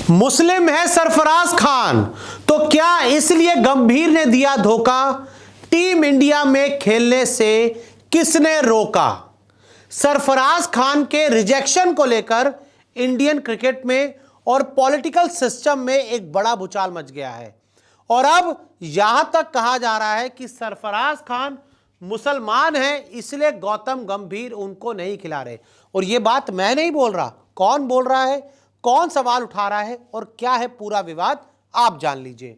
मुस्लिम है सरफराज खान, तो क्या इसलिए गंभीर ने दिया धोखा? टीम इंडिया में खेलने से किसने रोका? सरफराज खान के रिजेक्शन को लेकर इंडियन क्रिकेट में और पॉलिटिकल सिस्टम में एक बड़ा भूचाल मच गया है और अब यहां तक कहा जा रहा है कि सरफराज खान मुसलमान है, इसलिए गौतम गंभीर उनको नहीं खिला रहे। और यह बात मैं नहीं बोल रहा, कौन बोल रहा है, कौन सवाल उठा रहा है और क्या है पूरा विवाद, आप जान लीजिए।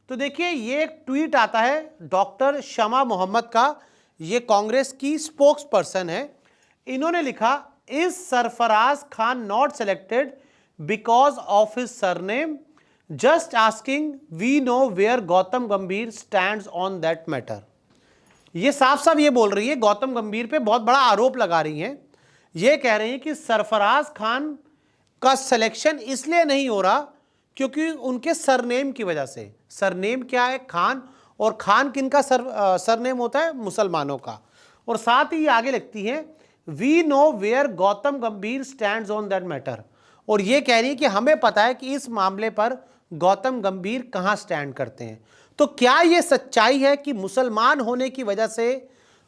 तो देखिए, ये एक ट्वीट आता है डॉक्टर शमा मोहम्मद का, ये कांग्रेस की स्पोक्स पर्सन है। इन्होंने लिखा, is Sarfaraz Khan not selected because of his surname? Just asking, we know where Gautam Gambhir stands on that matter. ये साफ साफ ये बोल रही है, गौतम गंभीर पे बहुत बड़ा आरोप लगा रही हैं। ये कह रही हैं कि सरफराज खान का सिलेक्शन इसलिए नहीं हो रहा क्योंकि उनके सरनेम की वजह से। सरनेम क्या है? खान। और खान किनका सरनेम होता है? मुसलमानों का। और साथ ही आगे लिखती हैं, we know where Gautam Gambhir stands on that matter. और ये कह रही है कि हमें पता है कि इस मामले पर गौतम गंभीर कहां स्टैंड करते हैं। तो क्या यह सच्चाई है कि मुसलमान होने की वजह से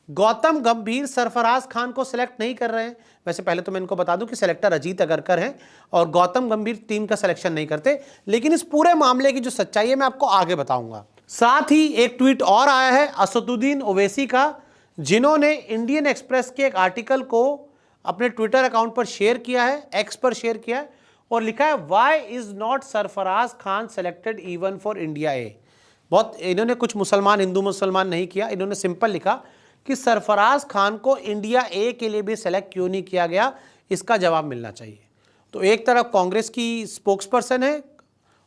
गौतम गंभीर सरफराज खान को सिलेक्ट नहीं कर रहे हैं? वैसे पहले तो मैं इनको बता दूं कि सिलेक्टर अजीत अगरकर हैं और गौतम गंभीर टीम का सिलेक्शन नहीं करते, लेकिन इस पूरे मामले की जो सच्चाई है मैं आपको आगे बताऊंगा। साथ ही एक ट्वीट और आया है असदुद्दीन ओवैसी का, जिन्होंने इंडियन एक्सप्रेस के एक आर्टिकल को अपने ट्विटर अकाउंट पर शेयर किया है, एक्स पर शेयर किया है और लिखा है, why is not Sarfaraz Khan selected even for India A. बहुत इन्होंने कुछ मुसलमान हिंदू मुसलमान नहीं किया, इन्होंने सिंपल लिखा कि सरफराज खान को इंडिया ए के लिए भी सेलेक्ट क्यों नहीं किया गया, इसका जवाब मिलना चाहिए। तो एक तरफ कांग्रेस की स्पोक्सपर्सन है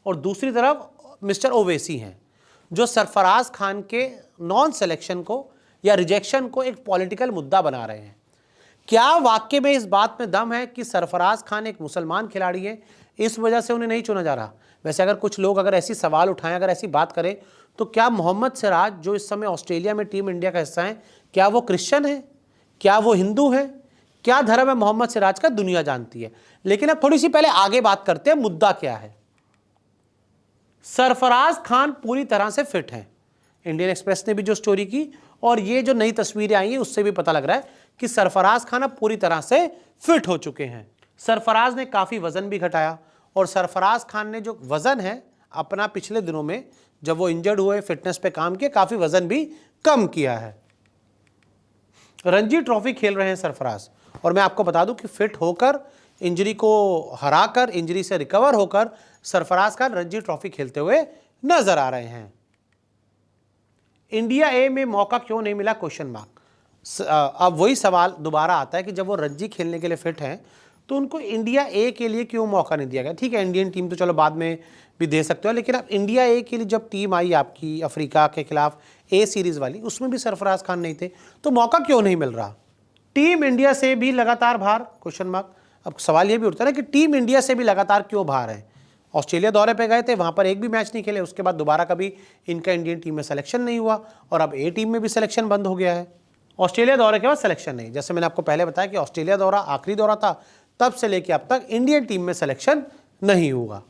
और दूसरी तरफ मिस्टर ओवैसी हैं, जो सरफराज खान के नॉन सिलेक्शन को या रिजेक्शन को एक पॉलिटिकल मुद्दा बना रहे हैं। क्या वाकई में इस बात में दम है कि सरफराज खान एक मुसलमान खिलाड़ी है, इस वजह से उन्हें नहीं चुना जा रहा? वैसे अगर कुछ लोग अगर ऐसी सवाल उठाएं, अगर ऐसी बात करें, तो क्या मोहम्मद सिराज जो इस समय ऑस्ट्रेलिया में टीम इंडिया का हिस्सा हैं, क्या वो क्रिश्चियन है? क्या वो हिंदू है? क्या धर्म है मोहम्मद सिराज का? दुनिया जानती है। लेकिन अब थोड़ी सी पहले आगे बात करते हैं, मुद्दा क्या है। सरफराज खान पूरी तरह से फिट हैं। इंडियन एक्सप्रेस ने भी जो स्टोरी की और ये जो नई तस्वीरें आई हैं उससे भी पता लग रहा है कि सरफराज खान अब पूरी तरह से फिट हो चुके हैं। सरफराज ने काफ़ी वजन भी घटाया और सरफराज खान ने जो वजन है अपना पिछले दिनों में जब वो इंजर्ड हुए, फिटनेस पे काम किया, काफ़ी वजन भी कम किया है। रणजी ट्रॉफी खेल रहे हैं सरफराज और मैं आपको बता दूं कि फिट होकर, इंजरी को हराकर, इंजरी से रिकवर होकर सरफराज खान रणजी ट्रॉफी खेलते हुए नजर आ रहे हैं। इंडिया ए में मौका क्यों नहीं मिला? Question mark. अब वही सवाल दोबारा आता है कि जब वो रणजी खेलने के लिए फिट हैं तो उनको इंडिया ए के लिए क्यों मौका नहीं दिया गया? ठीक है, इंडियन टीम तो चलो बाद में भी दे सकते हो, लेकिन अब इंडिया ए के लिए जब टीम आई आपकी अफ्रीका के खिलाफ ए सीरीज वाली, उसमें भी सरफराज खान नहीं थे, तो मौका क्यों नहीं मिल रहा? टीम इंडिया से भी लगातार बाहर? Question mark. अब सवाल ये भी उठता है कि टीम इंडिया से भी लगातार क्यों बाहर है? ऑस्ट्रेलिया दौरे पे गए थे, वहाँ पर एक भी मैच नहीं खेले, उसके बाद दोबारा कभी इनका इंडियन टीम में सिलेक्शन नहीं हुआ और अब ए टीम में भी सिलेक्शन बंद हो गया है। ऑस्ट्रेलिया दौरे के बाद सिलेक्शन नहीं, जैसे मैंने आपको पहले बताया कि ऑस्ट्रेलिया दौरा आखिरी दौरा था, तब से लेकर अब तक इंडियन टीम में सिलेक्शन नहीं हुआ।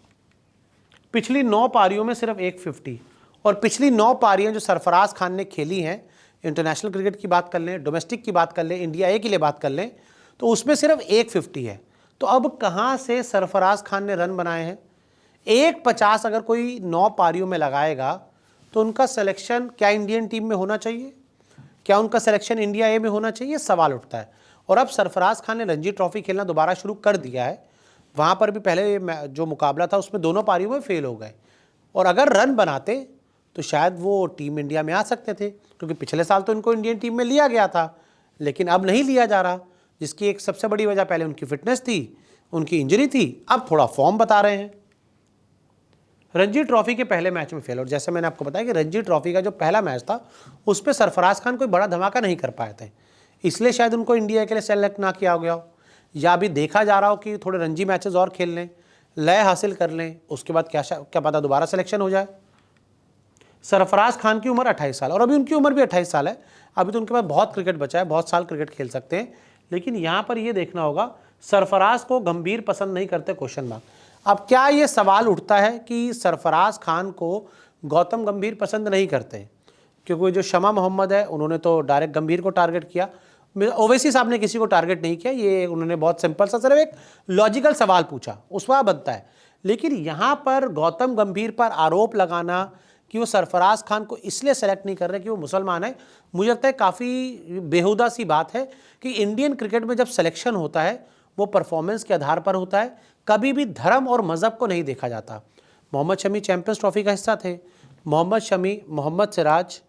पिछली 9 पारियों में सिर्फ एक 50 और पिछली 9 पारियां जो सरफराज खान ने खेली हैं, इंटरनेशनल क्रिकेट की बात कर लें, डोमेस्टिक की बात कर लें, इंडिया ए के लिए बात कर लें, तो उसमें सिर्फ एक 50 है। तो अब कहाँ से सरफराज खान ने रन बनाए हैं? एक 50 अगर कोई 9 पारियों में लगाएगा तो उनका सिलेक्शन क्या इंडियन टीम में होना चाहिए? क्या उनका सिलेक्शन इंडिया ए में होना चाहिए? सवाल उठता है। और अब सरफराज खान ने रणजी ट्रॉफी खेलना दोबारा शुरू कर दिया है। वहाँ पर भी पहले जो मुकाबला था उसमें दोनों पारियों में फेल हो गए और अगर रन बनाते तो शायद वो टीम इंडिया में आ सकते थे, क्योंकि पिछले साल तो इनको इंडियन टीम में लिया गया था, लेकिन अब नहीं लिया जा रहा, जिसकी एक सबसे बड़ी वजह पहले उनकी फिटनेस थी, उनकी इंजरी थी, अब थोड़ा फॉर्म बता रहे हैं। रणजी ट्रॉफी के पहले मैच में फेल, और जैसे मैंने आपको बताया कि रणजी ट्रॉफी का जो पहला मैच था उस पर सरफराज खान कोई बड़ा धमाका नहीं कर पाए थे, इसलिए शायद उनको इंडिया के लिए सेलेक्ट ना किया गया हो, या अभी देखा जा रहा हो कि थोड़े रणजी मैचेस और खेल लें, लय हासिल कर लें, उसके बाद क्या पता दोबारा सिलेक्शन हो जाए। सरफराज खान की उम्र 28 साल और अभी उनकी उम्र भी 28 साल है, अभी तो उनके पास बहुत क्रिकेट बचा है, बहुत साल क्रिकेट खेल सकते हैं। लेकिन यहाँ पर ये देखना होगा, सरफराज को गंभीर पसंद नहीं करते? Question mark. अब क्या ये सवाल उठता है कि सरफराज खान को गौतम गंभीर पसंद नहीं करते, क्योंकि जो शमा मोहम्मद है उन्होंने तो डायरेक्ट गंभीर को टारगेट किया, ओवैसी साहब ने किसी को टारगेट नहीं किया, ये उन्होंने बहुत सिंपल सा सिर्फ एक लॉजिकल सवाल पूछा, उस पर बनता है। लेकिन यहाँ पर गौतम गंभीर पर आरोप लगाना कि वो सरफराज खान को इसलिए सेलेक्ट नहीं कर रहे कि वो मुसलमान है, मुझे लगता है काफ़ी बेहुदा सी बात है कि इंडियन क्रिकेट में जब सिलेक्शन होता है वो परफॉर्मेंस के आधार पर होता है, कभी भी धर्म और मज़हब को नहीं देखा जाता। मोहम्मद शमी चैंपियंस ट्रॉफी का हिस्सा थे, मोहम्मद शमी, मोहम्मद सिराज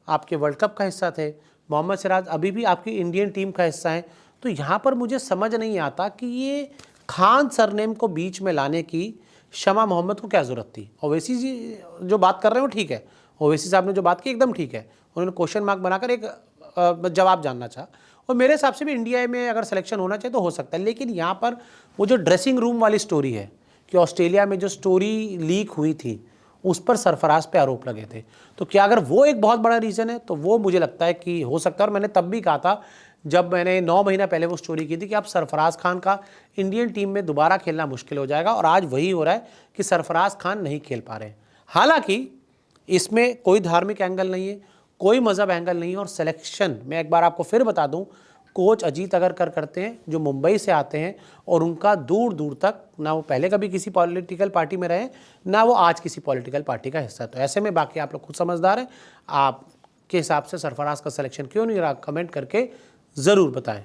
आपके वर्ल्ड कप का हिस्सा थे, मोहम्मद सिराज अभी भी आपकी इंडियन टीम का हिस्सा है। तो यहाँ पर मुझे समझ नहीं आता कि ये खान सरनेम को बीच में लाने की शमा मोहम्मद को क्या ज़रूरत थी। ओवैसी जी जो बात कर रहे हो ठीक है, ओवैसी साहब ने जो बात की एकदम ठीक है, उन्होंने क्वेश्चन मार्क बनाकर एक जवाब जानना चाहा, और मेरे हिसाब से भी इंडिया में अगर सिलेक्शन होना चाहिए तो हो सकता है। लेकिन यहाँ पर वो जो ड्रेसिंग रूम वाली स्टोरी है कि ऑस्ट्रेलिया में जो स्टोरी लीक हुई थी उस पर सरफराज पे आरोप लगे थे, तो क्या अगर वो एक बहुत बड़ा रीज़न है तो वो मुझे लगता है कि हो सकता है। और मैंने तब भी कहा था जब मैंने 9 महीना पहले वो स्टोरी की थी कि अब सरफराज खान का इंडियन टीम में दोबारा खेलना मुश्किल हो जाएगा, और आज वही हो रहा है कि सरफराज खान नहीं खेल पा रहे हैं। हालांकि इसमें कोई धार्मिक एंगल नहीं है, कोई मज़हब एंगल नहीं है, और सिलेक्शन मैं एक बार आपको फिर बता दूं, कोच अजीत अगरकर करते हैं जो मुंबई से आते हैं, और उनका दूर दूर तक ना वो पहले कभी किसी पॉलिटिकल पार्टी में रहे ना वो आज किसी पॉलिटिकल पार्टी का हिस्सा। तो ऐसे में बाकी आप लोग खुद समझदार हैं, आपके हिसाब से सरफराज का सिलेक्शन क्यों नहीं रहा, कमेंट करके ज़रूर बताएं।